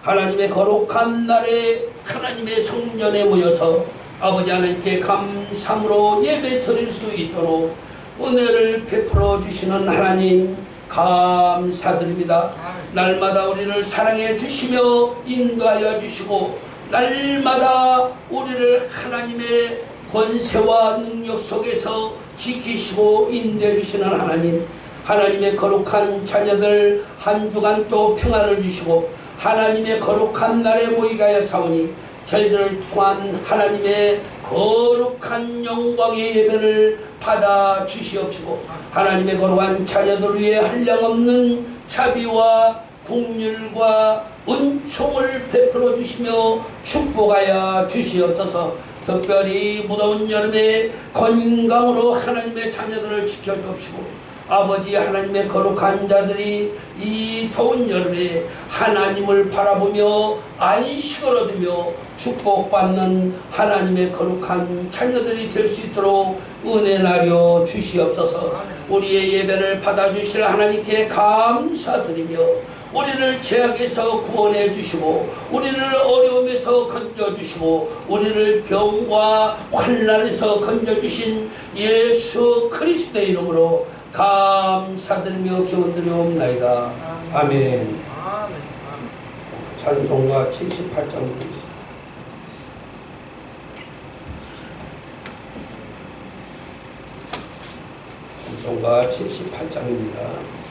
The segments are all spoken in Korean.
하나님의 거룩한 날에 하나님의 성전에 모여서 아버지 하나님께 감사함으로 예배 드릴 수 있도록 은혜를 베풀어 주시는 하나님 감사드립니다. 날마다 우리를 사랑해 주시며 인도하여 주시고 날마다 우리를 하나님의 권세와 능력 속에서 지키시고 인도해 주시는 하나님, 하나님의 거룩한 자녀들 한 주간 또 평안을 주시고 하나님의 거룩한 날에 모이게 하여 사오니 저희들을 통한 하나님의 거룩한 영광의 예배를 받아 주시옵시고 하나님의 거룩한 자녀들 위해 한량없는 자비와 긍휼과 은총을 베풀어 주시며 축복하여 주시옵소서. 특별히 무더운 여름에 건강으로 하나님의 자녀들을 지켜주옵시고 아버지 하나님의 거룩한 자들이 이 더운 여름에 하나님을 바라보며 안식을 얻으며 축복받는 하나님의 거룩한 자녀들이 될 수 있도록 은혜 나려 주시옵소서. 우리의 예배를 받아주실 하나님께 감사드리며 우리를 죄악에서 구원해 주시고 우리를 어려움에서 건져주시고 우리를 병과 환난에서 건져주신 예수 그리스도의 이름으로 감사드리며 기원드리옵나이다. 아멘. 찬송가 78장 드리겠습니다. 찬송가 78장입니다.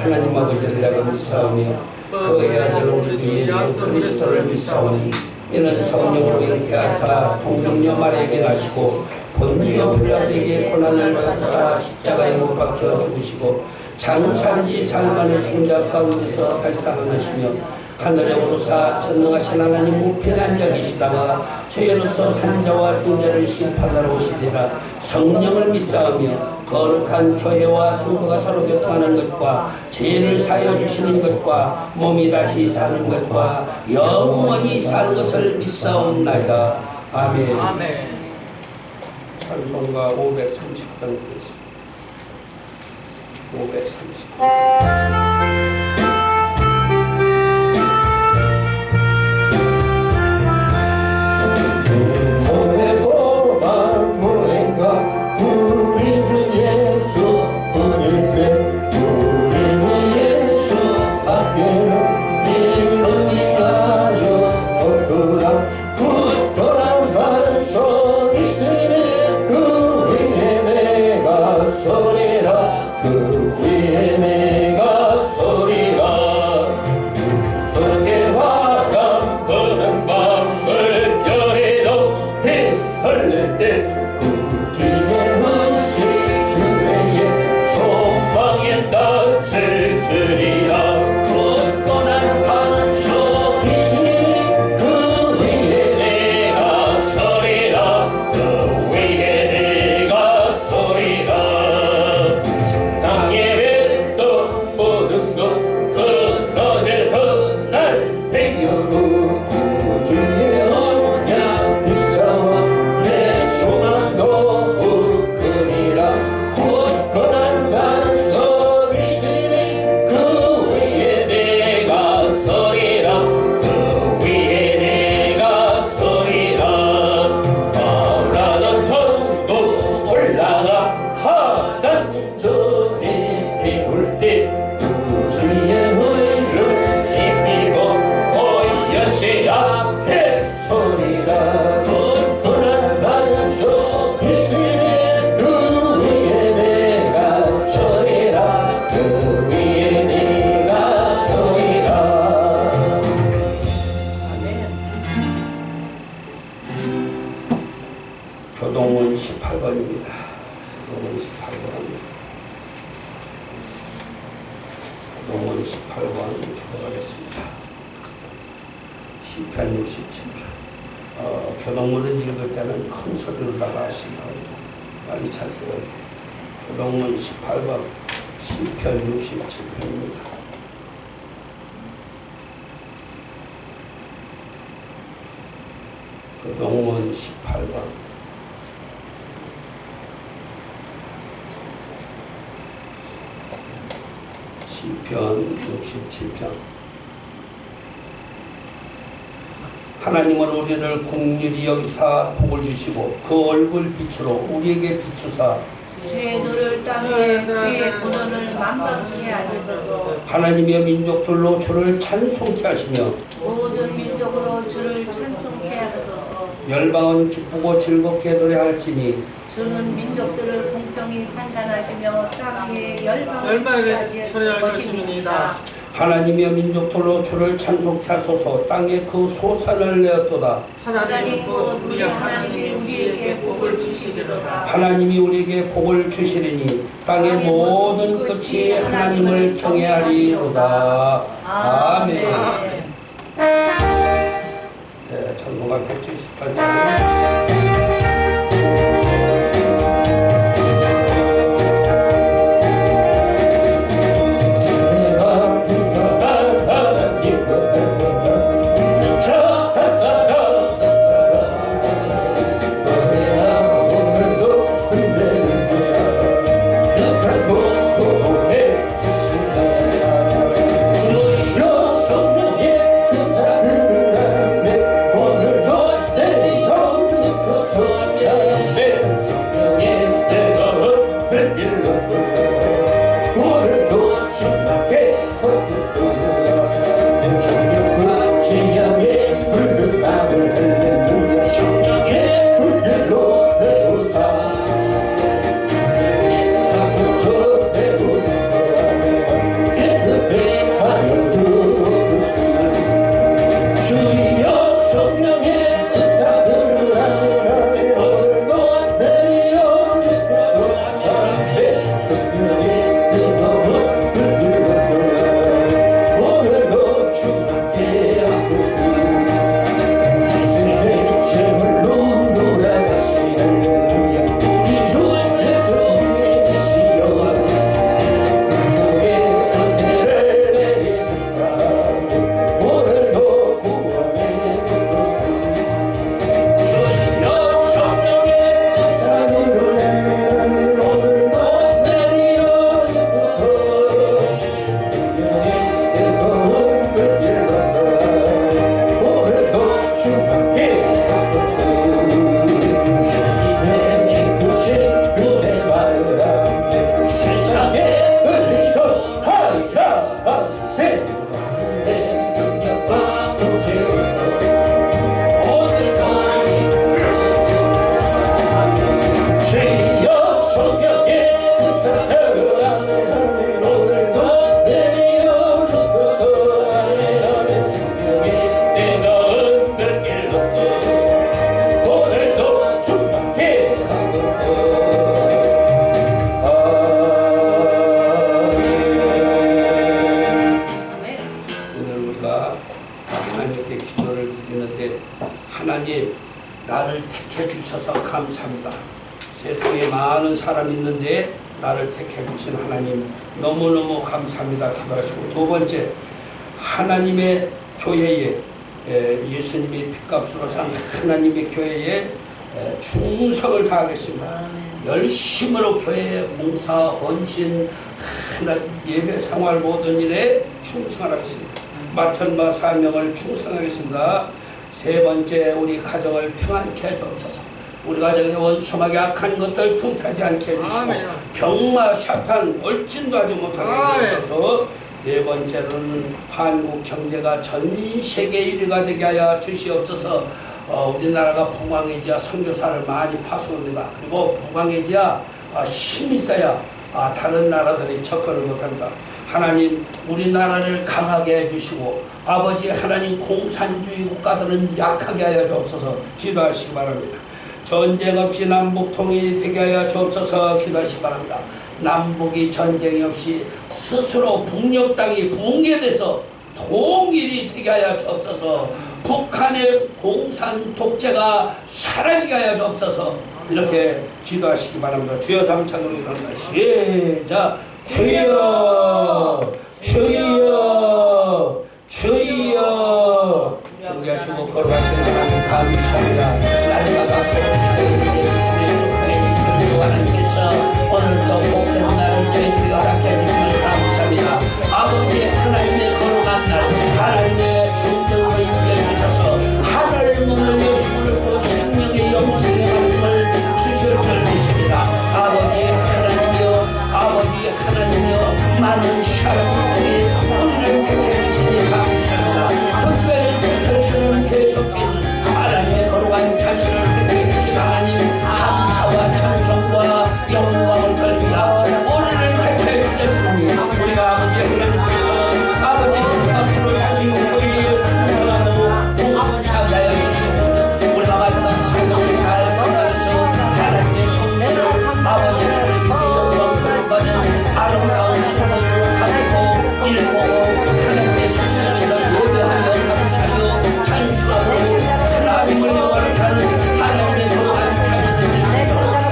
하나님 아버지를 내가 믿사오며 그의 아들 우리 주 예수 그리스도를 믿사오니 이는 성령으로 이렇게 하사 동정녀 마리아에게 나시고 본디오 빌라도에게 고난을 받으사 십자가에 못 박혀 죽으시고 장산지 사흘만에 죽은 자 가운데서 다시 살아나시며 하늘에 오르사 전능하신 하나님 우편에 앉아 계시다가 저희로서 산자와 중자를 심판하러 오시리라. 성령을 믿사오며 거룩한 교회와 성도가 서로 교통하는 것과 죄를 사하여 주시는 것과 몸이 다시 사는 것과 영원히 사는 것을 믿사옵나이다. 아멘. 아멘. 찬송가 530장 드리겠습니다. 530. 굿돌한 조동원 18번입니다. 조동원 18번. 조동원 18번 기도하겠습니다. 시편 67편. 조동원을 읽을 때는 큰 소리로 다가 하시라고 많이 찾으세요. 조동원 18번 시편 67편입니다. 조동원 18번 시편 67편. 하나님은 우리를 긍휼히 여기사 복을 주시고 그 얼굴 빛으로 우리에게 비추사 주의 너를 땅에 주의 본원을 만방케 하소서. 하나님의 민족들로 주를 찬송케 하시며 모든 민족으로 주를 찬송케 하소서. 열방은 기쁘고 즐겁게 노래할지니 주는 민족들을 공평히 판단하시며 땅에 열방을 처리할 처리할 것입니다. 것입니다. 하나님의 민족들로 주를 찬송케 하소서. 땅에 그 소산을 내었도다. 하나님 곧 우리 하나님이 우리에게 복을 주시리로다. 하나님이 우리에게 복을 주시리니 땅의 모든 끝이 하나님을 경외하리로다. 아멘. 네, 찬송가 178장. 하나님 나를 택해 주셔서 감사합니다. 세상에 많은 사람이 있는데 나를 택해 주신 하나님 너무너무 감사합니다. 기도하시고, 두 번째, 하나님의 교회에 예수님이 핏값으로 산 하나님의 교회에 충성을 다하겠습니다. 열심으로 교회의 봉사, 헌신, 예배 생활 모든 일에 충성하겠습니다. 맡은 바 사명을 충성하겠습니다. 세 번째, 우리 가정을 평안케 해주옵소서. 우리 가정에 원수막이 악한 것들 틈타지 않게 해주시고 병마 사탄 얼진도 하지 못하게 해주셔서, 네 번째로는 한국 경제가 전 세계 1위가 되게 하여 주시옵소서. 우리나라가 부강해져야 선교사를 많이 파송합니다. 그리고 부강해져야 힘이 있어야 다른 나라들이 접근을 못합니다. 하나님 우리나라를 강하게 해주시고, 아버지 하나님 공산주의 국가들은 약하게 하여 주옵소서. 기도하시기 바랍니다. 전쟁 없이 남북 통일이 되게 하여 주옵소서. 기도하시 바랍니다. 남북이 전쟁이 없이 스스로 북녘 땅이 붕괴돼서 통일이 되게 하여 주옵소서. 북한의 공산 독재가 사라지게 하여 주옵소서. 이렇게 기도하시기 바랍니다. 주여 삼창으로 일어나 시작. 주여 주여 주여. 존귀하시고 거룩하신 하나님 감사합니다. 날마다 하나님께서 오늘도 복된 날을 저희들이 허락해 주심을 감사합니다. 아버지 하나님의 거룩한 날, 하나님의 성령으로 인도해 주셔서 하늘 문을 여시고 생명의 영생의 말씀을 주실 줄 믿습니다. 아버지 하나님이여, 아버지 하나님이여, 많은 사람 중에 우리를 택해 주시니 감사합니다. 특별히 주선이는 계속해 있는 하나님의 거룩한 자녀를 택해 주신 하나님 감사와 찬송과 영광을 돌립니다. 우리를 택해 주셨으니 우리가 아버지 하나님께서 아버지 박수로 다니고 교회에 충성하고 봉사자여 계시옵소서. 우리가 만난 생각을 잘 받아서 하나님의 성령을 아버지 하나님께 영광 돌려받는 아름다운 성령으로 가지고 일보고 하나님의 성령에서 예배하며 감사하며 찬송하고 하나님을 영원하는 하나님의 거룩한 자녀들 되시고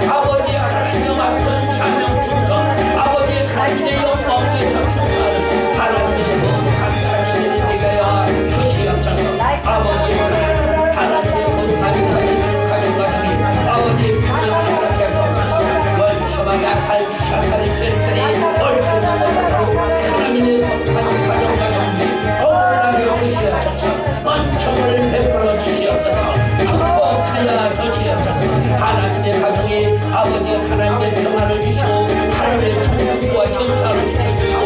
아버지 하나님 앞은 사명 충성, 아버지 하나님의 영광 위에서 충성하는 하나님의 거룩한 자녀들이 되게 하여 주시옵소서. 아버지 하나님의 거룩한 자녀들 가정가정이 아버지 분명히 그렇게 하옵소서. 원수하게 악할 시작하는 죄들이 얼추는 못하도록 하나님의 거룩한 가정가정이 건강하게 주시옵소서. 은총을 베풀어 주시옵소서. 축복하여 주시옵소서. 하나님의 가정이 아버지 하나님의 평안을 주시고 하늘의 천국과 천사를 지켜주시고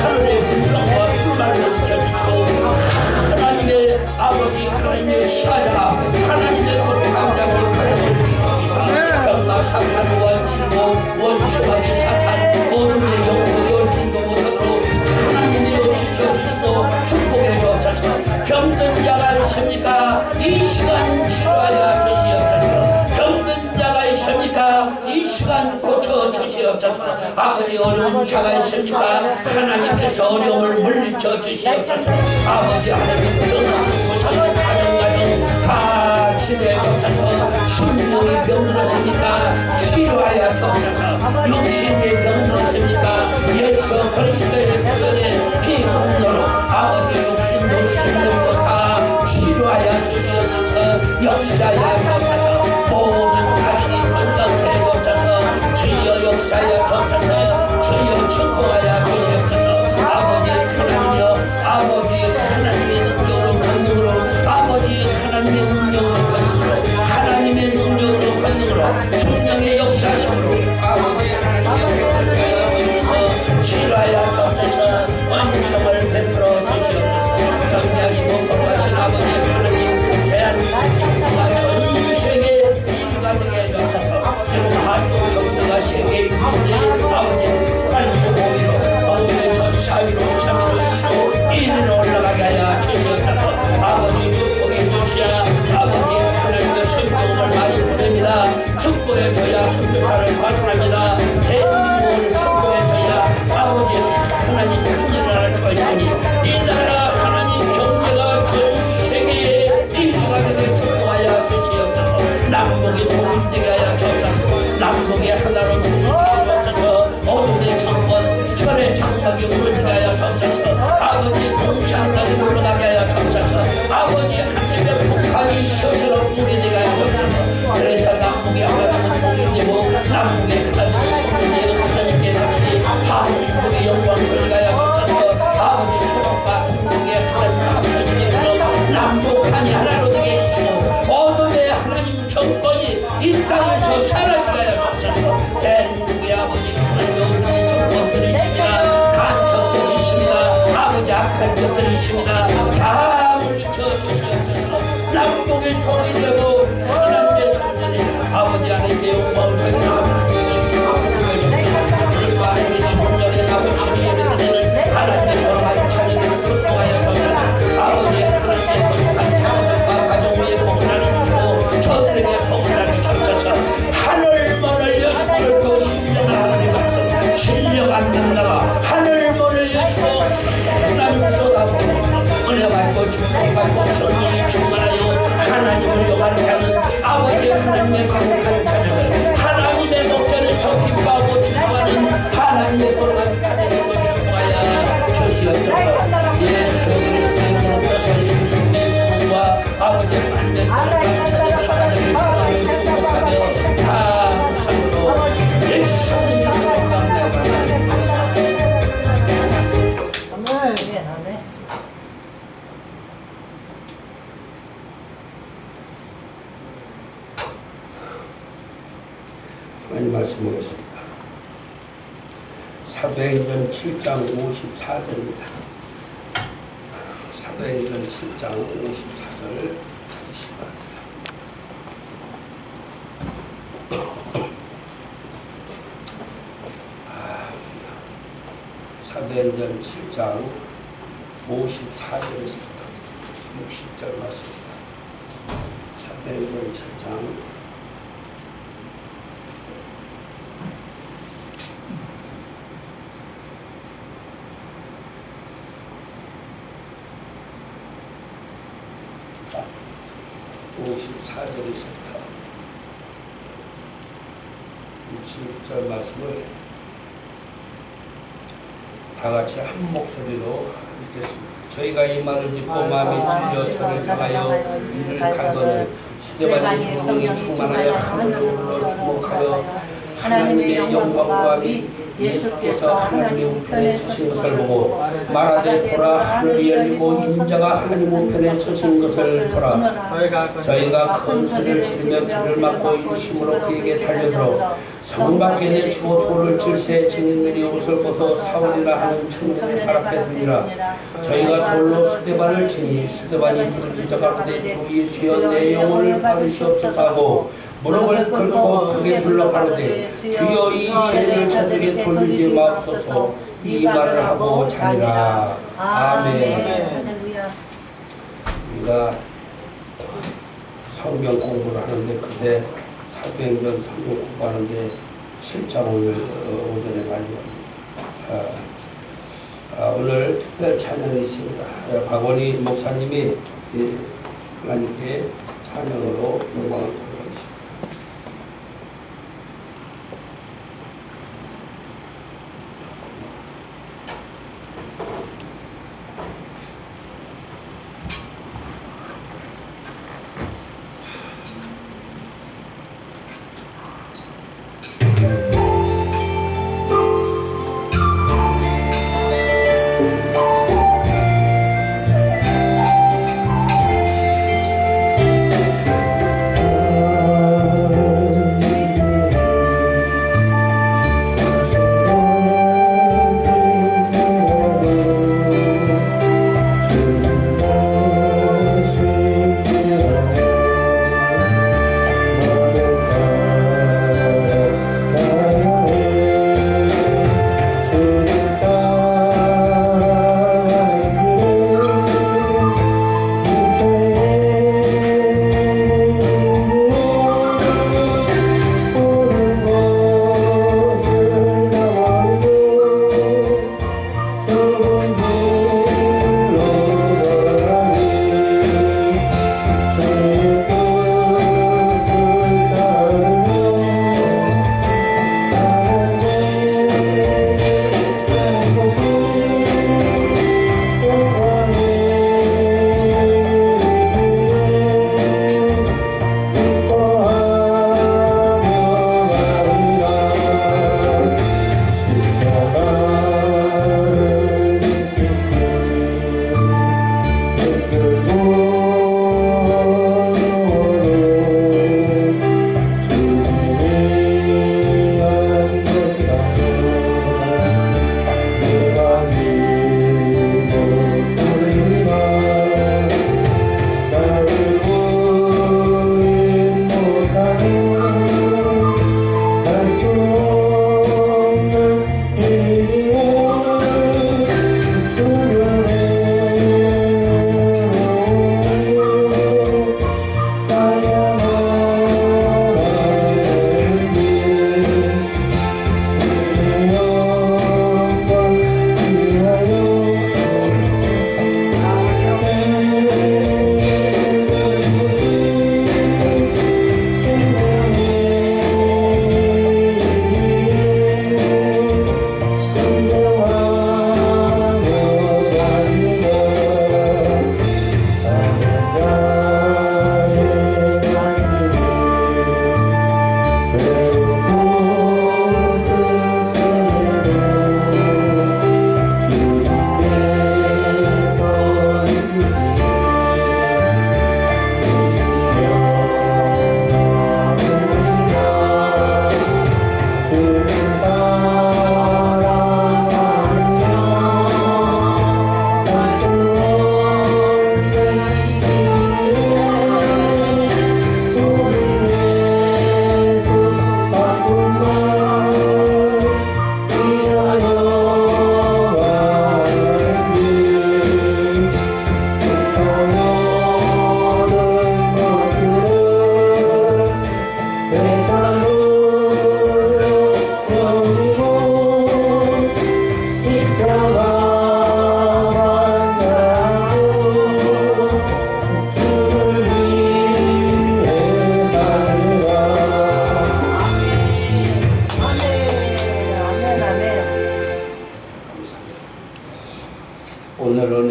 하늘의 불평과 불만을 지켜주시고 하나님의 아버지 하나님의 시아자가 하나님의 거룩한 자를 가정을 지켜주시고 병마 사탄 원칠고 원수하게 사탄 어둠의 영구 열진도 못하도록 하나님이 지켜주시고 축복해 주옵소서. 병든 자가 있습니까? 이 시간 치료하여 주시옵소서. 병든 자가 있습니까? 이 시간 고쳐 주시옵소서. 아버지 어려운 자가 있습니까? 하나님께서 어려움을 물리쳐 주시옵소서. 아버지 하나님 평안을 고쳐서 가정가정 다 치료해 주옵소서. 심령이 병들었습니까? 치료하여 주옵소서. 육신이 병들었습니까? 예수 그리스도의 피에 피 공로로 아버지 육신도 심령도 다 치료하여 주시옵소서. 역사하여 주옵소서. 모든 가정이 건강해 주옵소서. 주여 역사하여 주옵소서. 주여 축복하여 주시옵소서. 아버지 하나님이여, 아버지 하나님의 능력으로 권능으로, 아버지 하나님의 능력으로 권능으로, 하나님의 능력으로 권능으로, 성령의 역사심으로 아버지 하나님의 택하여 주셔서 치료하여 주옵소서. 은총을 베풀어 주시옵소서. 정리하시고 거룩하신 아버지 하나님, 대한민국과 전 세계에 인류가 되게 해주옵소서. 그리고 한국 정부가 세계의 인류의 아버지 하나님 오히려 어둠에서 사위로 삼위로 이리로 올라가게 하여 주시옵소서. 아버지 축복해 주시야. 아버지 하나님의 성경을 많이 보냅니다. 축복해 줘야 선교사를 발전합니다. 대한민국을 축복해 줘야 아버지 하나님 큰 나라를 주시니 이 나라 하나님 경제가 전 세계에 인류가 되게 축복하여 주시옵소서. 남북이 통일되게 하여 주옵소서. 남북이 하나로 통일되게 하여 주옵소서. 어둠의 정권 철의 장막이 무너지게 하여 주옵소서. 아버지 공산당이 물러나게 하여 주옵소서. 아버지 하나님의 북한이 스스로 붕괴되게 하여 주옵소서. 그래서 남북이 하나님은 통일되고 남북이 하나님은 통일되고 하나님께 같이 한국의 영광을 돌리게 하여 주옵소서. 아버지 소독과 통곡의 하나님 합천이 되고 남북한이 하나로 되게 해주시고 어둠의 하나님 정권이 이 땅에서 사라지게 하여 주옵소서. 하나님 말씀 보겠습니다. 사도행전 7장 54절입니다. 사도행전 7장 54절을 찾으시기 바랍니다. 사도행전 7장 54절에서부터 60절 말씀입니다. 사도행전 7장 54절에서부터 60절 말씀을 다 같이 한 목소리로 읽겠습니다. 저희가 이 말을 듣고 마음에 찔려 저를 향하여 이를 갈거늘 스데반이 성령이 충만하여 하늘로 주목하여 하나님의 영광과 및 예수께서 하나님의 우편에 서신 것을 보고 말하되 보라 하늘이 열리고 인자가 하나님 우편에 서신 것을 보라. 저희가 큰 소리를 지르며 귀를 막고 일심으로 그에게 달려들어 성 밖에 내주고 돌을 질세 증인들이 옷을 벗어 사울이라 하는 청년의 발 앞에 두니라. 저희가 돌로 스데반을 치니 스데반이 부르짖어 가로되 주 예수여 내 영혼을 받으시옵소서 하고 무릎을 꿇고 크게 불러 가로되 주여 이 죄를 저에게 돌리지 마옵소서. 이 말을 하고 자니라. 아멘. 우리가 성경 공부를 하는데 그새 사도행전 성경 공부하는데 7장 오늘 오전에 많이 왔습니다. 오늘 특별 찬양이 있습니다. 박원희 목사님이 하나님께 찬양으로 영광을 돌려주십니다.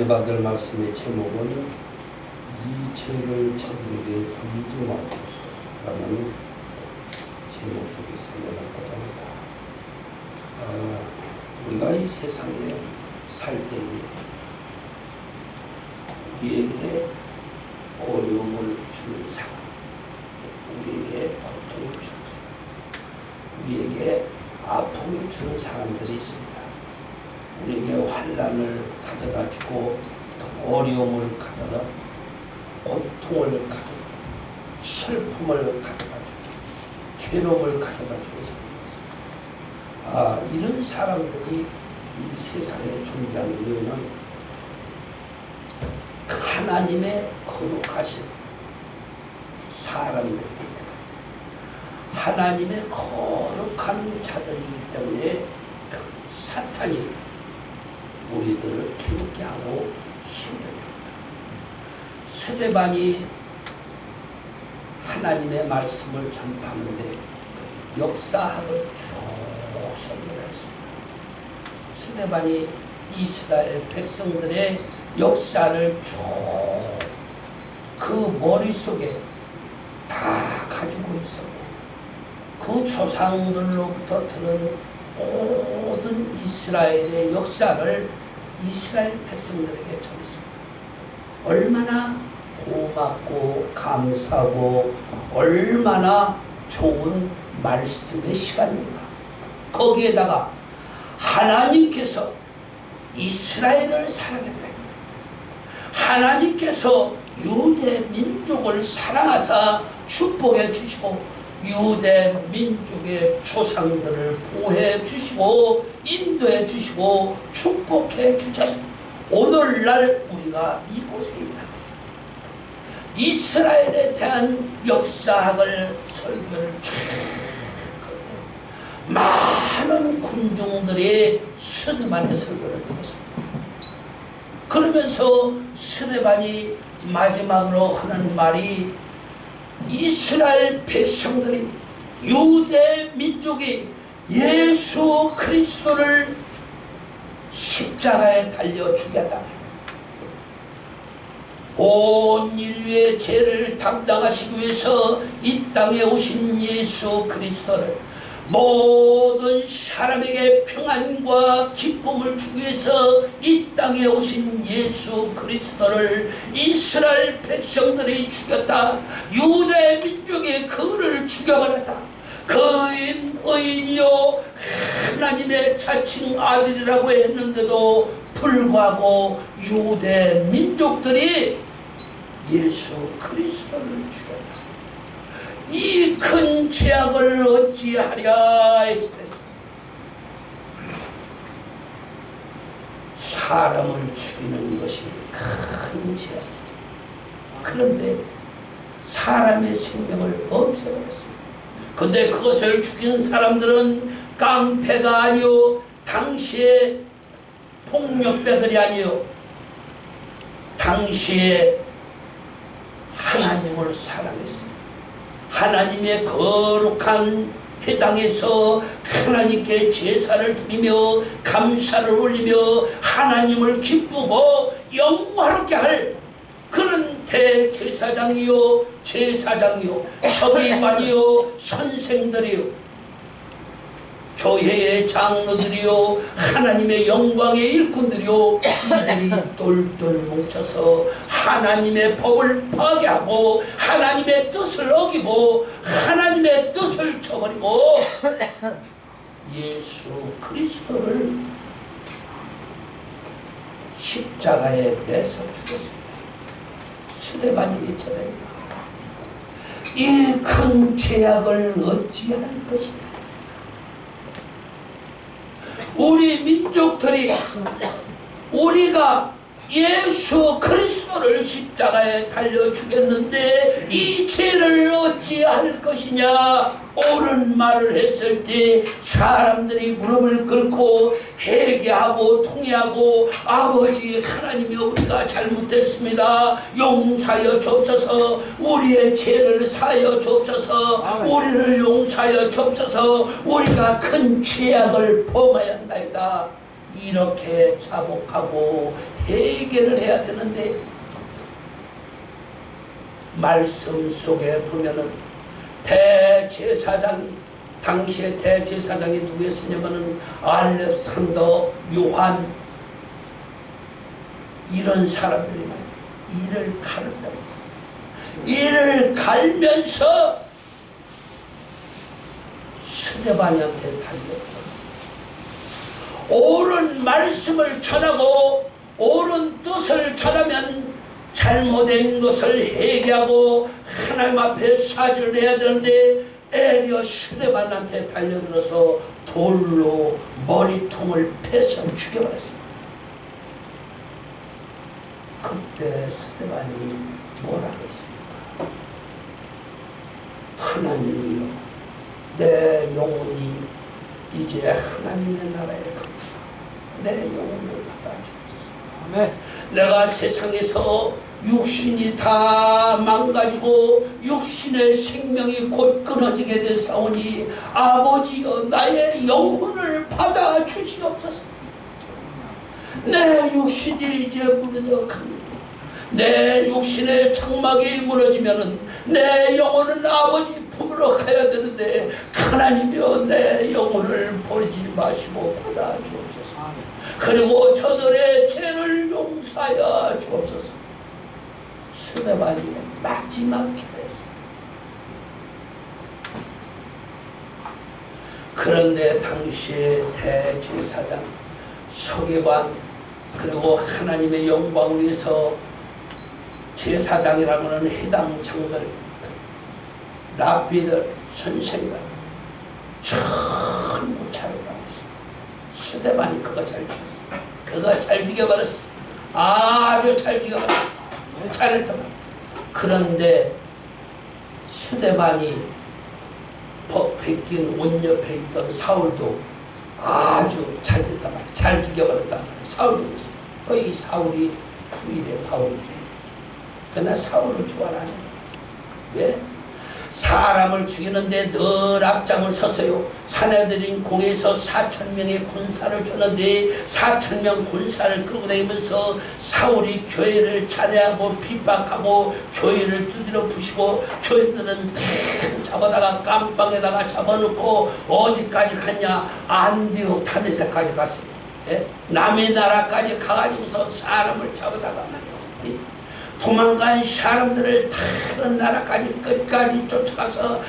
받을 말씀의 제목은 이 죄를 저들에게 돌리지 마옵소서라는 제목 속에서 나가고자 합니다. 우리가 이 세상에 살 때에 우리에게 어려움을 주는 사람, 우리에게 고통을 주는 사람, 우리에게 아픔을 주는 사람들이 있습니다. 우리에게 환난을 가져다주고 어려움을 가져다, 고통을 가져다, 슬픔을 가져다주고 괴로움을 가져다주는 사람들이 있습니다. 이런 사람들이 이 세상에 존재하는 이유는 하나님의 거룩하신 사람들이기 때문에, 하나님의 거룩한 자들이기 때문에 사탄이 우리들을 괴롭게 하고 힘들게 합니다. 스데반이 하나님의 말씀을 전파하는데 역사학을 쭉 설교를 했습니다. 스데반이 이스라엘 백성들의 역사를 쭉 그 머릿속에 다 가지고 있었고, 그 조상들로부터 들은 모든 이스라엘의 역사를 이스라엘 백성들에게 전했습니다. 얼마나 고맙고 감사하고 얼마나 좋은 말씀의 시간입니까? 거기에다가 하나님께서 이스라엘을 사랑했다. 하나님께서 유대 민족을 사랑하사 축복해 주시고 유대 민족의 조상들을 보호해 주시고 인도해 주시고 축복해 주셔서 오늘날 우리가 이곳에 있다. 이스라엘에 대한 역사학을 설교를 쭉 할 때 많은 군중들이 스데반의 설교를 들었습니다. 그러면서 스데반이 마지막으로 하는 말이 이스라엘 백성들이 유대 민족이 예수 그리스도를 십자가에 달려 죽였다. 온 인류의 죄를 담당하시기 위해서 이 땅에 오신 예수 그리스도를 모든 사람에게 평안과 기쁨을 주기 위해서 이 땅에 오신 예수 그리스도를 이스라엘 백성들이 죽였다. 유대 민족이 그를 죽여버렸다. 그인 의인이요 하나님의 자칭 아들이라고 했는데도 불구하고 유대 민족들이 예수 그리스도를 죽였다. 이 큰 죄악을 어찌하랴 했습니다. 사람을 죽이는 것이 큰 죄악이죠. 그런데 사람의 생명을 없애버렸습니다. 근데 그것을 죽인 사람들은 깡패가 아니요 당시에 폭력배들이 아니요 당시에 하나님을 사랑했습니다. 하나님의 거룩한 회당에서 하나님께 제사를 드리며 감사를 올리며 하나님을 기쁘고 영화롭게 할 그런 대제사장이요 제사장이요 서기관이요 선생들이요 교회의 장로들이요 하나님의 영광의 일꾼들이요 이들이 똘똘 뭉쳐서 하나님의 법을 파괴하고 하나님의 뜻을 어기고 하나님의 뜻을 저버리고 예수 그리스도를 십자가에 매서 죽였습니다. 스데반이 처됩니다. 이 큰 죄악을 어찌할 것이냐. 우리 민족들이 우리가 예수 그리스도를 십자가에 달려 죽였는데 이 죄를 어찌할 것이냐. 옳은 말을 했을 때 사람들이 무릎을 꿇고 회개하고 통회하고 아버지 하나님이 우리가 잘못했습니다. 용서하여 주옵소서. 우리의 죄를 사하여 주옵소서. 우리를 용서하여 주옵소서. 우리가 큰 죄악을 범하였나이다. 이렇게 자복하고 해결을 해야 되는데, 말씀 속에 보면은 대제사장이, 당시에 대제사장이 누구였었냐면은 알렉산더, 요한, 이런 사람들이만 이를 가른다고 했어요. 이를 갈면서 스데반한테 달렸다. 옳은 말씀을 전하고 옳은 뜻을 전하면 잘못된 것을 회개하고 하나님 앞에 사죄를 해야 되는데, 에리어 스데반한테 달려들어서 돌로 머리통을 패서 죽여버렸어요. 그때 스데반이 뭐라고 했습니까? 하나님이여, 내 영혼이 이제 하나님의 나라에 갑니다. 내 영혼을 받아주옵소서. 아멘. 내가 세상에서 육신이 다 망가지고 육신의 생명이 곧 끊어지게 됐사오니 아버지여, 나의 영혼을 받아주시옵소서. 내 육신이 이제 무너져 갑니다. 내 육신의 장막이 무너지면은 내 영혼은 아버지 품으로 가야 되는데, 하나님이여, 내 영혼을 버리지 마시고 받아주옵소서. 그리고 저들의 죄를 용서하여 주옵소서. 스데반이 마지막 기도였어요. 그런데 당시에 대제사장, 서기관, 그리고 하나님의 영광을 위해서 제사장이라고 하는 해당 장들, 랍비들, 선생들 전부 잘했다고 했어요. 스데반이 그거 잘 죽였어. 그거 잘 죽여버렸어. 아주 잘 죽여버렸어. 잘했단 말이야. 그런데 스데반이 빗긴 옷 옆에 있던 사울도 아주 잘 됐단 말이야. 잘 죽여버렸단 말이야. 사울도 있어. 거의 사울이 후일의 바울이죠. 그러나 사울을 좋아하네. 왜? 사람을 죽이는데 늘 앞장을 섰어요. 사내들인 공에서 4,000명의 군사를 줬는데 4,000명 군사를 끌고 다니면서 사울이 교회를 찬양하고 핍박하고 교회를 두드려 부시고, 교회들은 다 잡아다가 깜빵에다가 잡아놓고 어디까지 갔냐? 안디옥 다메섹까지 갔어요. 예? 남의 나라까지 가가지고서 사람을 잡아다가 말이야. 도망간 사람들을 다른 나라까지 끝까지 쫓아가서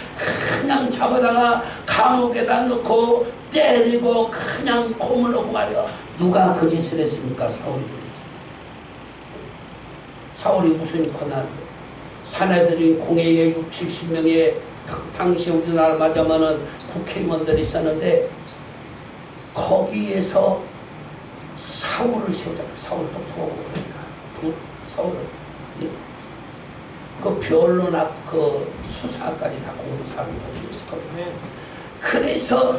그냥 잡아다가 감옥에다 넣고 때리고 그냥 고문하고 말이야. 누가 그 짓을 했습니까? 사울이 그랬지. 사울이 무슨 권한? 사내들이 공회에 60~70명의 당시 우리나라 말하자면은 국회의원들이 있었는데, 거기에서 사울을 세우자. 사울 똑똑하고 그러니까 사울을, 그 변론학 그 수사까지 다 공부하는 거예요. 그래서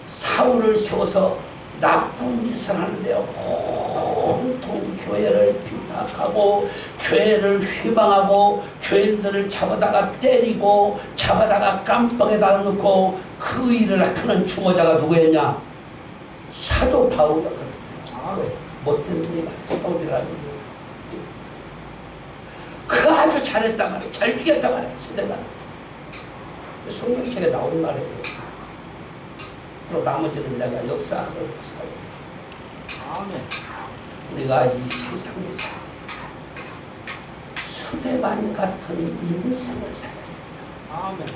사울을 세워서 나쁜 짓을 하는데 온통 교회를 핍박하고 교회를 휘방하고 교인들을 잡아다가 때리고 잡아다가 깜빵에다 넣고, 그 일을 하는 주모자가 누구였냐? 사도 바울이었거든요. 못된 놈이 많아. 사울이라는 놈이. 그 아주 잘했단 말이에요. 잘 죽였단 말이에요. 스데반. 성경책에 나온 말이에요. 그리고 나머지는 내가 역사학을 봐서 우리가 이 세상에서 스데반 같은 인생을 살아야 됩니다.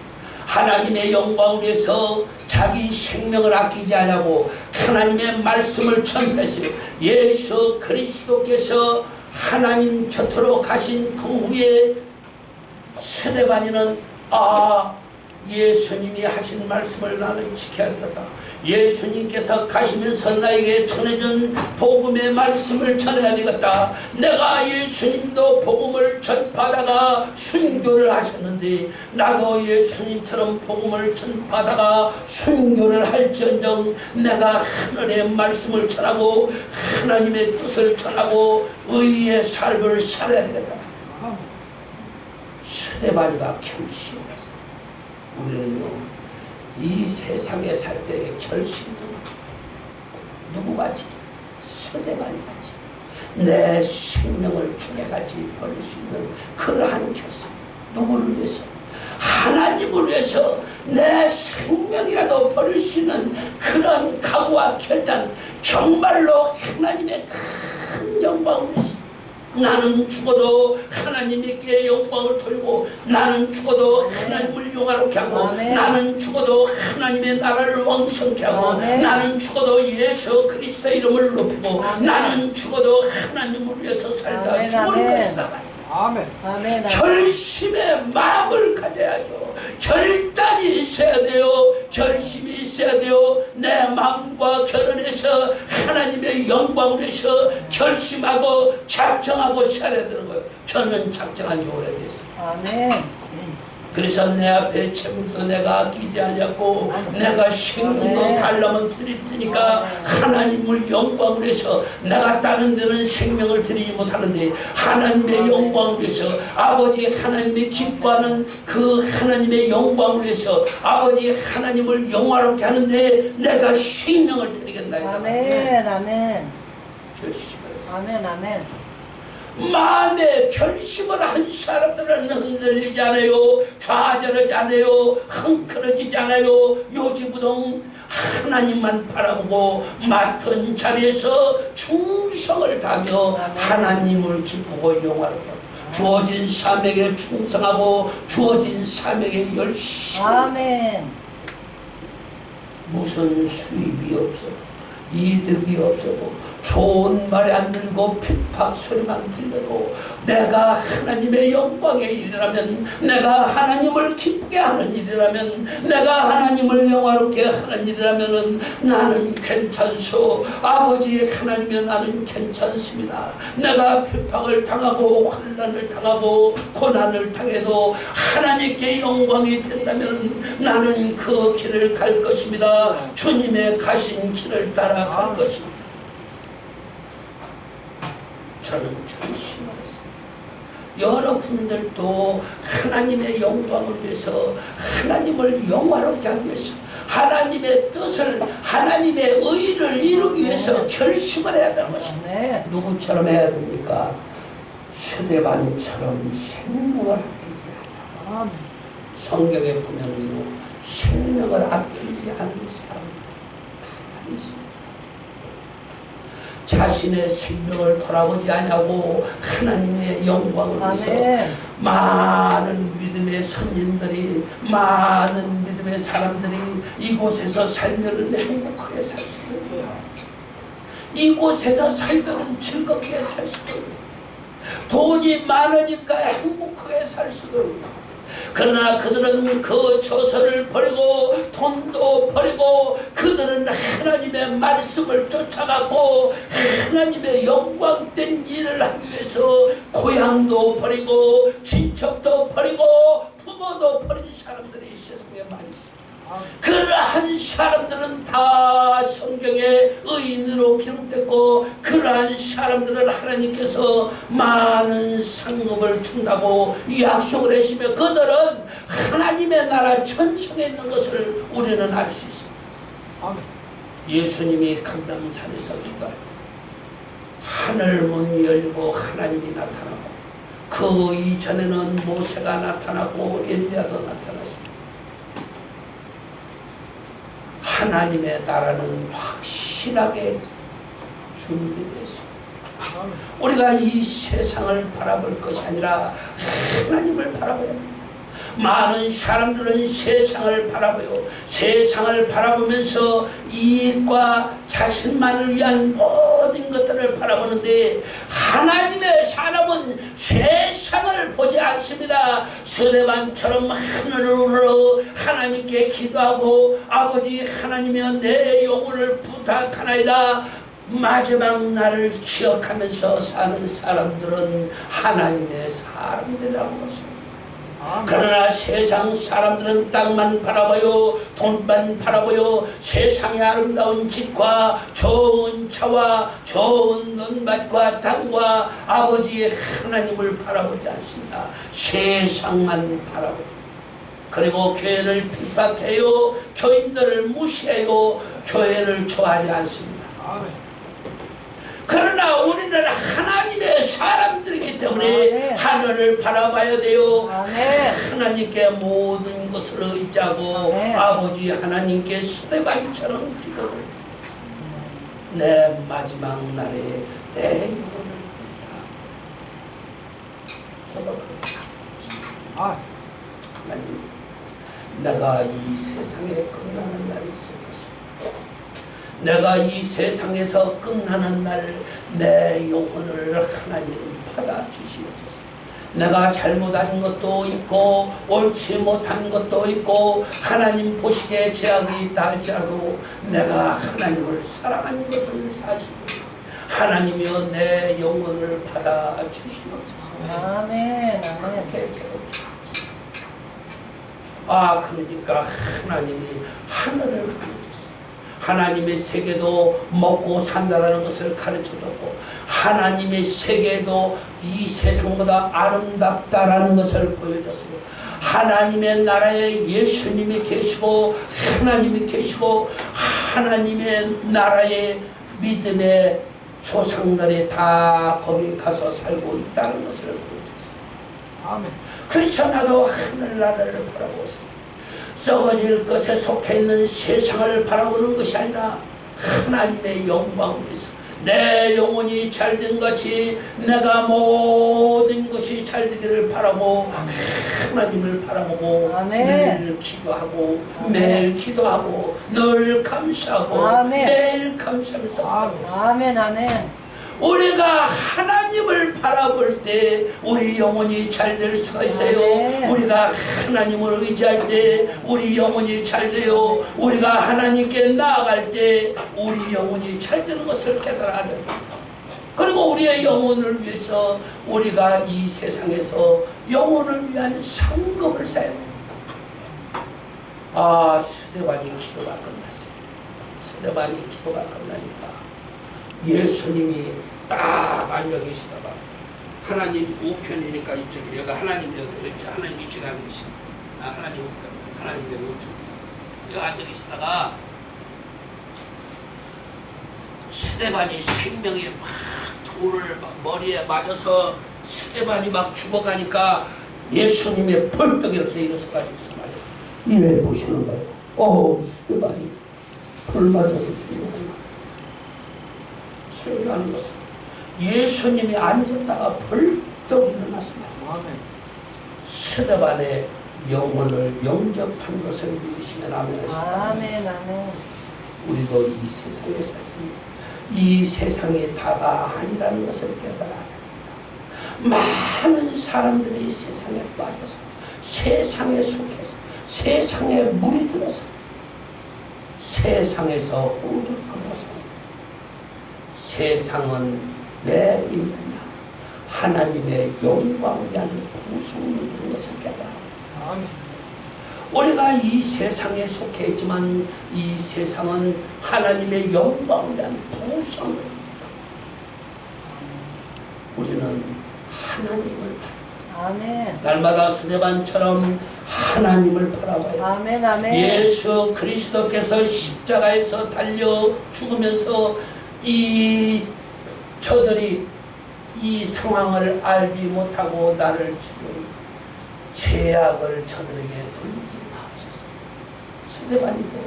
하나님의 영광을 위해서 자기 생명을 아끼지 않냐고 하나님의 말씀을 전했어요. 예수 그리스도께서 하나님 곁으로 가신 그 후에 스데반이는 예수님이 하신 말씀을 나는 지켜야 되겠다. 예수님께서 가시면서 나에게 전해준 복음의 말씀을 전해야 되겠다. 내가 예수님도 복음을 전파하다가 순교를 하셨는데 나도 예수님처럼 복음을 전파하다가 순교를 할지언정 내가 하늘의 말씀을 전하고 하나님의 뜻을 전하고 의의 삶을 살아야 되겠다. 스데반이가 결심했어. 우리는요, 이 세상에 살 때의 결심도 누구같이 서대반같이 내 생명을 죽여같이 버릴 수 있는 그러한 결심. 누구를 위해서? 하나님을 위해서 내 생명이라도 버릴 수 있는 그런 각오와 결단. 정말로 하나님의 큰 영광을 위해서 나는 죽어도 하나님께 영광을 돌리고, 나는 죽어도 하나님을 영화롭게 하고, 나는 죽어도 하나님의 나라를 왕성케 하고, 나는 죽어도 예수 그리스도의 이름을 높이고, 나는 죽어도 하나님을 위해서 살다 죽을 것이다. 아멘. 아멘. 결심의 마음을 가져야죠. 결단이 있어야 돼요. 결심이 있어야 돼요. 내 마음과 결혼해서 하나님의 영광을 위해서 결심하고 작정하고 살아야 되는 거예요. 저는 작정한 지 오래됐어요. 아멘. 그래서 내 앞에 재물도 내가 아끼지 않았고, 내가 생명도 달라면 드릴 테니까 하나님을 영광을 위해서, 내가 다른 데는 생명을 드리지 못하는데 하나님의 영광을 위해서, 아버지 하나님이 기뻐하는 그 하나님의 영광을 위해서 아버지 하나님을 영화롭게 하는데 내가 생명을 드리겠나이다. 아멘. 아멘. 결심을. 아멘. 아멘. 마음의 결심을 한 사람들은 흔들리지 않아요. 좌절하지 않아요. 흥크러지지 않아요. 요지부동 하나님만 바라보고 맡은 자리에서 충성을 다하며 하나님을 기쁘고 영화롭게 하고, 주어진 사명에 충성하고 주어진 사명에 열심히. 아멘. 무슨 수입이 없어도, 이득이 없어도, 좋은 말이 안 들리고 핍박 소리만 들려도 내가 하나님의 영광의 일이라면, 내가 하나님을 기쁘게 하는 일이라면, 내가 하나님을 영화롭게 하는 일이라면 나는 괜찮소. 아버지 하나님의 나는 괜찮습니다. 내가 핍박을 당하고 환난을 당하고 고난을 당해도 하나님께 영광이 된다면 나는 그 길을 갈 것입니다. 주님의 가신 길을 따라 갈 것입니다. 저는 결심을 했습니다. 여러분들도 하나님의 영광을 위해서, 하나님을 영화롭게 하기 위해서, 하나님의 뜻을, 하나님의 의를 이루기 위해서 결심을 해야 되는 것입니다. 누구처럼 해야 됩니까? 스데반처럼 생명을 아끼지 않아. 성경에 보면은요, 생명을 아끼지 않은 사람들이 많이 있습니다. 자신의 생명을 돌아보지 않냐고 하나님의 영광을 위해서 많은 믿음의 선진들이, 많은 믿음의 사람들이 이곳에서 살면은 행복하게 살 수 있는, 이곳에서 살면은 즐겁게 살 수도 있는, 돈이 많으니까 행복하게 살 수도 있는, 그러나 그들은 그 처소를 버리고 돈도 버리고 그들은 하나님의 말씀을 쫓아가고 하나님의 영광된 일을 하기 위해서 고향도 버리고 친척도 버리고 부모도 버린 사람들이 세상에 많이 있습니다. 그러한 사람들은 다 성경에 의인으로 기록됐고, 그러한 사람들을 하나님께서 많은 상급을 준다고 약속을 하시며 그들은 하나님의 나라 천성에 있는 것을 우리는 알 수 있습니다. 예수님이 감람산에서 기도할 하늘 문이 열리고 하나님이 나타나고, 그 이전에는 모세가 나타나고 엘리야도 나타났습니다. 하나님의 나라는 확실하게 준비되어 있습니다. 우리가 이 세상을 바라볼 것이 아니라 하나님을 바라봐야 합니다. 많은 사람들은 세상을 바라봐요. 세상을 바라보면서 이익과 자신만을 위한 모든 것들을 바라보는데, 하나님의 사람은 세상을 보지 않습니다. 스데반처럼 하늘을 우러러 하나님께 기도하고, 아버지 하나님이여 내 영혼을 부탁하나이다. 마지막 날을 기억하면서 사는 사람들은 하나님의 사람들이라고 했습니다. 그러나 세상 사람들은 땅만 바라보요, 돈만 바라보요, 세상의 아름다운 집과 좋은 차와 좋은 논밭과 땅과 아버지 하나님을 바라보지 않습니다. 세상만 바라보죠. 그리고 교회를 핍박해요, 교인들을 무시해요, 교회를 좋아하지 않습니다. 그러나 우리는 하나님의 사람들이기 때문에 하늘을 바라봐야 돼요. 하나님께 모든 것을 의지하고 아버지 하나님께 스데반처럼 기도를 드리겠습니다. 내 마지막 날에 내 영혼을 부탁. 저도 그렇게 하나님, 내가 이 세상에 끝나는 날이 있을 것입니다. 내가 이 세상에서 끝나는 날 내 영혼을 하나님 받아주시옵소서. 내가 잘못한 것도 있고 옳지 못한 것도 있고 하나님 보시기에 제약이 있다 할지라도 내가 하나님을 사랑하는 것은 사실이고 하나님이여 내 영혼을 받아주시옵소서. 아멘. 그렇게 그러니까 하나님이 하늘을 보여줬어요. 하나님의 세계도 먹고 산다라는 것을 가르쳐줬고 하나님의 세계도 이 세상보다 아름답다라는 것을 보여줬어요. 하나님의 나라에 예수님이 계시고 하나님이 계시고 하나님의 나라에 믿음의 조상들이 다 거기 가서 살고 있다는 것을 보여줬어요. 아멘. 그래서 나도 하늘나라를 바라보고 있습니다. 썩어질 것에 속해 있는 세상을 바라보는 것이 아니라 하나님의 영광을 위해서 내 영혼이 잘된 같이 내가 모든 것이 잘되기를 바라고 하나님을 바라보고 늘 기도하고 매일 기도하고 늘 감사하고 매일 감사하면서 살아가고 있습니다. 우리가 하나님을 바라볼 때 우리 영혼이 잘 될 수가 있어요. 우리가 하나님을 의지할 때 우리 영혼이 잘 돼요. 우리가 하나님께 나아갈 때 우리 영혼이 잘 되는 것을 깨달아야 됩니다. 그리고 우리의 영혼을 위해서 우리가 이 세상에서 영혼을 위한 상급을 쌓아야 됩니다. 스데반이 기도가 끝났어요. 스데반이 기도가 끝나니까 예수님이 딱 앉아 계시다가 하나님 우편이니까 이쪽에 여기가 하나님 여기 하나님 이쪽에 앉아 계시다. 하나님 우편 하나님 여기 우측 여기 앉아 계시다가 스데반이 생명이 막 돌을 막 머리에 맞아서 스데반이 막 죽어가니까 예수님의 벌떡 이렇게 일어서가지고서 말이에요. 이래 보시는 거예요. 스데반이 불 맞아서 죽는구나. 신기한 것은 예수님이 앉았다가 벌떡 일어났습니다. 스데반의 영혼을 영접한 것을 믿으시면 아멘. 우리도 이 세상에 살기 이 세상의 다가 아니라는 것을 깨달아야 합니다. 많은 사람들이 세상에 빠져서 세상에 속해서 세상에 물이 들어서 세상에서 우죽하면서 세상은 왜 있느냐 하나님의 영광을 위한 구속을 주는 것을 깨달아. 우리가 이 세상에 속해 있지만 이 세상은 하나님의 영광을 위한 구속을 우리는 하나님을 바라봐요. 날마다 스데반처럼 하나님을 바라봐요. 예수 그리스도께서 십자가에서 달려 죽으면서 저들이 이 상황을 알지 못하고 나를 죽이니 죄악을 저들에게 돌리지 마옵소서. 스데반이도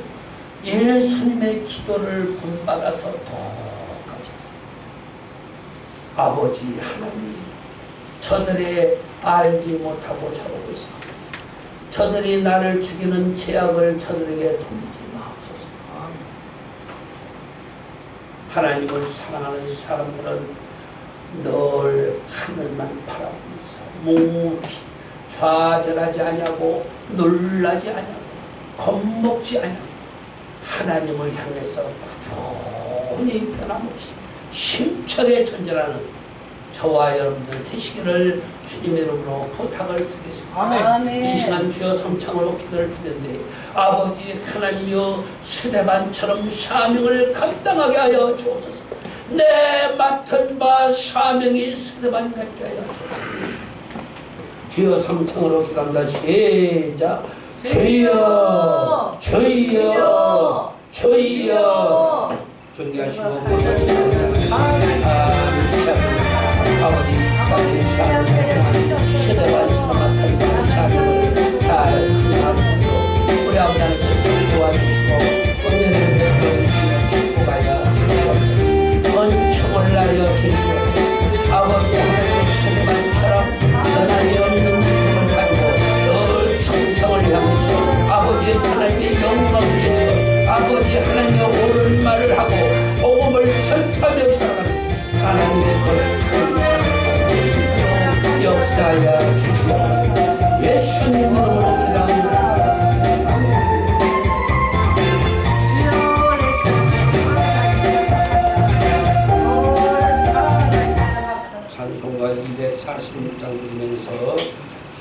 예수님의 기도를 본받아서 똑같이 했어요. 아버지 하나님이 저들의 알지 못하고 저러고 있습니다. 저들이 나를 죽이는 죄악을 저들에게 돌리지 마옵소서. 하나님을 사랑하는 사람들은 늘 하늘만 바라보고 있어. 묵묵히 좌절하지 아니하고 놀라지 아니하고 겁먹지 아니하고 하나님을 향해서 꾸준히 변함없이 힘차게 전진하는 저와 여러분들 되시기를 주님의 이름으로 부탁을 드리겠습니다. 이 시간 주여 성창으로 기도를 드렸는데 아버지 하나님이여 스데반처럼 사명을 감당하게 하여 주옵소서. 내 맡은 바 사명이 스데반 같게 하여 주옵소서. 주여 성창으로 기도합니다. 시작. 주여 주여 주여 존귀하시고 아버지 시대와 지나간 시간을 잘 감당하고 우리 아버지는 뜻을 도와주시고 은혜를 베풀어 축복하여 은총을 나여 주시고 아버지 하나님의 시대만처럼 변함이 없는 믿음을 가지고 늘 충성을 향하시고 아버지 하나님의 영광을 위해서 아버지 하나님의 옳은 말을 하고 복음을 전파하며 살아가는 하나님의 것을 역사하여 주시옵소서. 예수님 이름으로 기도합니다. 찬송가 246장 들으면서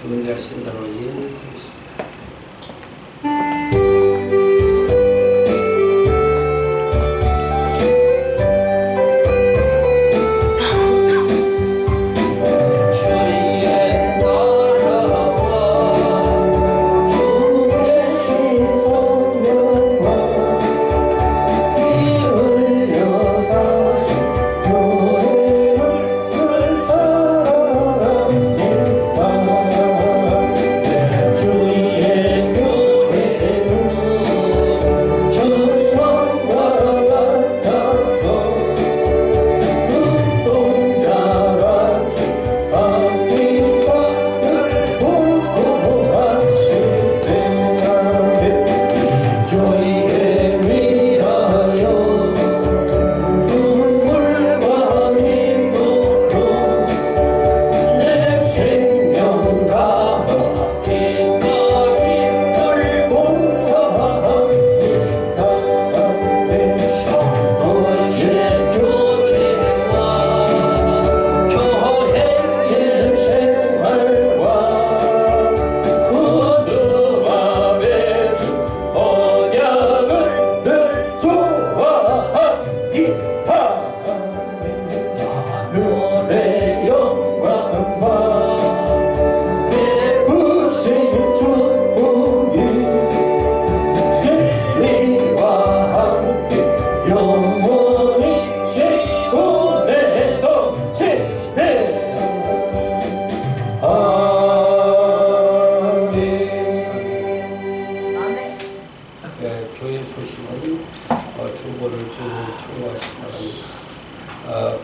준비하신 대로 예물드리겠습니다.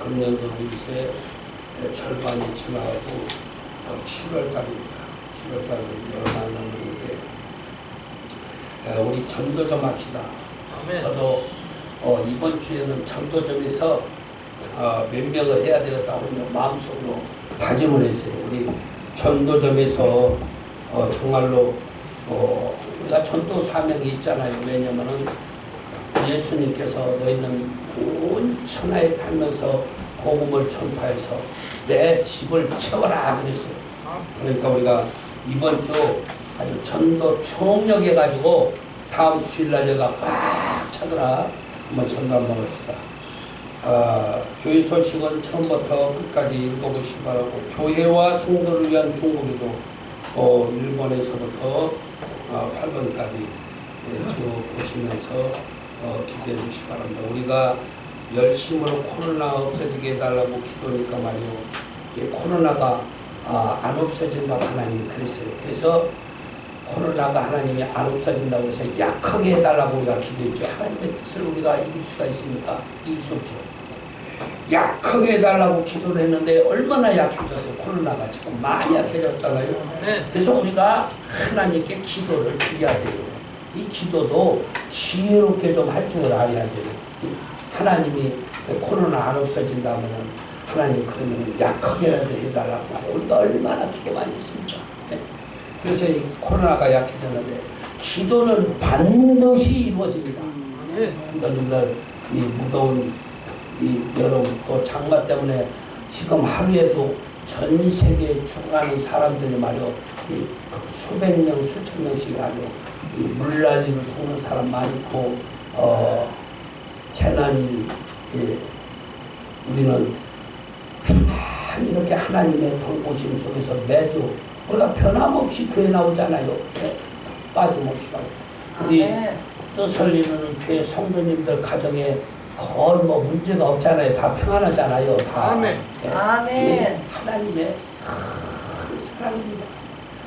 금년도 이제 절반이 지나고 7월달입니다. 7월달은 얼마 안 남았는데 우리 전도점 합시다. 아멘. 저도 이번 주에는 전도점에서 몇 명을 해야 되겠다고 마음속으로 다짐을 했어요. 우리 전도점에서 정말로 우리가 전도 사명이 있잖아요. 왜냐면은 예수님께서 너희는 온 천하에 달면서 복음을 전파해서 내 집을 채워라 그랬어요. 그러니까 우리가 이번 주 아주 전도 총력해 가지고 다음 주일날 여가 꽉 차더라. 한번 전도 한번 합시다. 교회 소식은 처음부터 끝까지 읽어보시기 바라고 교회와 성도를 위한 중국에도 일본에서부터 8번까지 쭉 보시면서 기도해 주시기 바랍니다. 우리가 열심으로 코로나 없어지게 해달라고 기도하니까 말이요. 코로나가 안 없어진다고 하나님이 그랬어요. 그래서 코로나가 하나님이 안 없어진다고 해서 약하게 해달라고 우리가 기도했죠. 하나님의 뜻을 우리가 이길 수가 있습니까? 이길 수 없죠. 약하게 해달라고 기도를 했는데 얼마나 약해졌어요. 코로나가 지금 많이 약해졌잖아요. 그래서 우리가 하나님께 기도를 드려야 돼요. 이 기도도 지혜롭게 좀 할 줄 알아야 돼요. 하나님이 코로나 안 없어진다면은 하나님 그러면은 약하게라도 해달라고 하고 우리가 얼마나 기도 많이 했습니까? 그래서 이 코로나가 약해졌는데 기도는 반드시 이루어집니다. 여러분들 이 무더운 이 여름 또 장마 때문에 지금 하루에도 전 세계에 죽어가는 사람들이 말이요 수백 명 수천 명씩 말이요 이 물난리로 죽는 사람 많고 재난이 우리는 한 이렇게 하나님의 돌보심 속에서 매주 우리가 변함없이 교회 나오잖아요. 빠짐없이 우리 뜻을 이루는 교회 성도님들 가정에 거의 뭐 문제가 없잖아요. 다 평안하잖아요. 다. 아멘. 예. 아멘. 하나님의 큰 사랑입니다.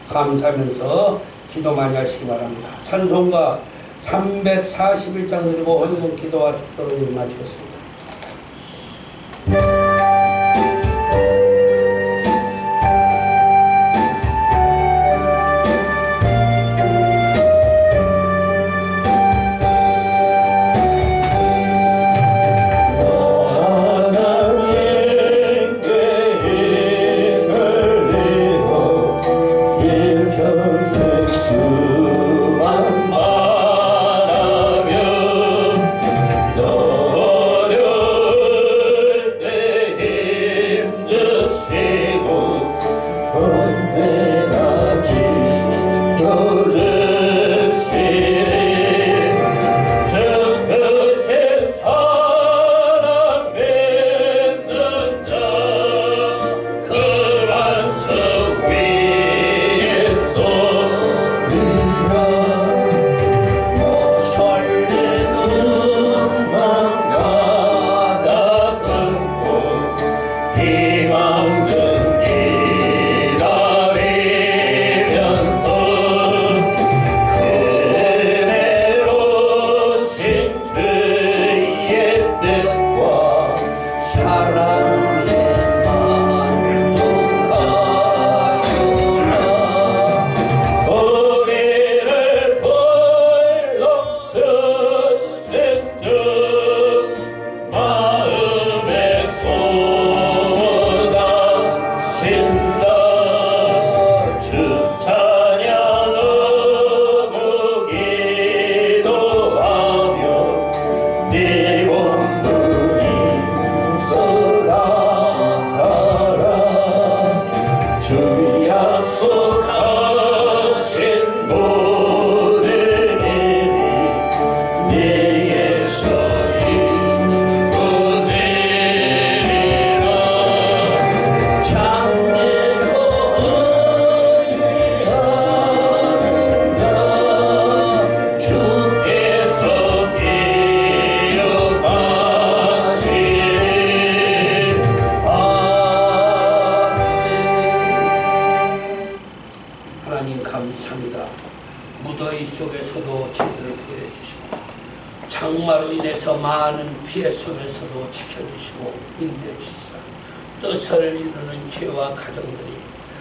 감사하면서 기도 많이 하시기 바랍니다. 찬송가 341장 드리고 헌금 기도와 축도로 마치겠습니다. 장마로 인해서 많은 피해 속에서도 지켜주시고 인내주시사 뜻을 이루는 교회와 가정들이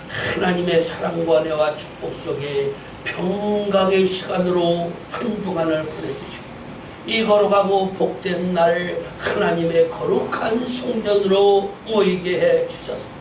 하나님의 사랑과 은혜와 축복 속에 평강의 시간으로 한 주간을 보내주시고 이 걸어가고 복된 날 하나님의 거룩한 성전으로 모이게 해주셔서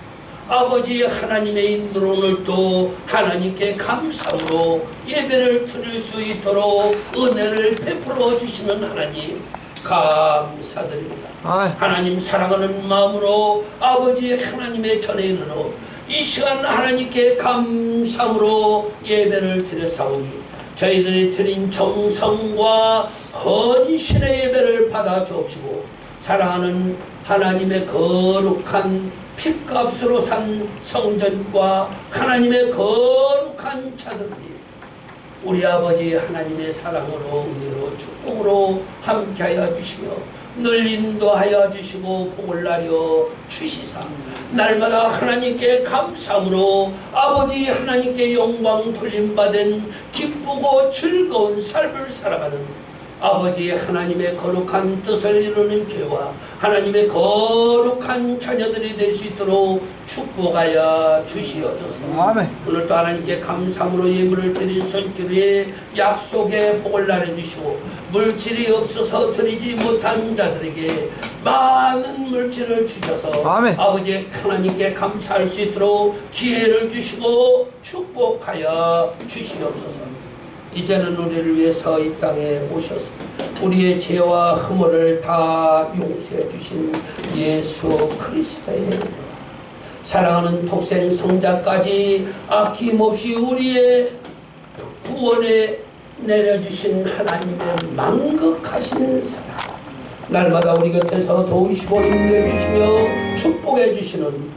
아버지 하나님의 인도로 오늘도 하나님께 감사함으로 예배를 드릴 수 있도록 은혜를 베풀어 주시는 하나님 감사드립니다. 하나님 사랑하는 마음으로 아버지 하나님의 전행으로 이 시간 하나님께 감사함으로 예배를 드렸사오니 저희들이 드린 정성과 헌신의 예배를 받아 주옵시고 사랑하는 하나님의 거룩한 핏값으로 산 성전과 하나님의 거룩한 자들 위에 우리 아버지 하나님의 사랑으로 은혜로 축복으로 함께하여 주시며 늘 인도하여 주시고 복을 나려 주시사 날마다 하나님께 감사함으로 아버지 하나님께 영광 돌림받은 기쁘고 즐거운 삶을 살아가는 아버지 하나님의 거룩한 뜻을 이루는 교회와 하나님의 거룩한 자녀들이 될 수 있도록 축복하여 주시옵소서. 아멘. 오늘도 하나님께 감사함으로 예물을 드린 손길에 약속의 복을 나눠주시고 물질이 없어서 드리지 못한 자들에게 많은 물질을 주셔서 아멘. 아버지 하나님께 감사할 수 있도록 기회를 주시고 축복하여 주시옵소서. 이제는 우리를 위해서 이 땅에 오셔서 우리의 죄와 허물을 다 용서해 주신 예수 그리스도의 이름으로 사랑하는 독생 성자까지 아낌없이 우리의 구원에 내려주신 하나님의 만극하신 사랑 날마다 우리 곁에서 도우시고 인도해 주시며 축복해 주시는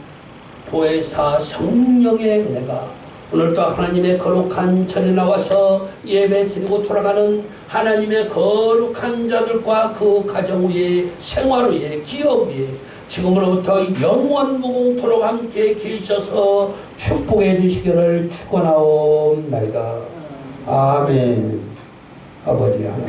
보혜사 성령의 은혜가 오늘도 하나님의 거룩한 전에 나와서 예배 드리고 돌아가는 하나님의 거룩한 자들과 그 가정 위에, 생활 위에, 기업 위에 지금으로부터 영원 무궁토록 함께 계셔서 축복해 주시기를 축원하옵나이다. 아멘. 아버지 하나님,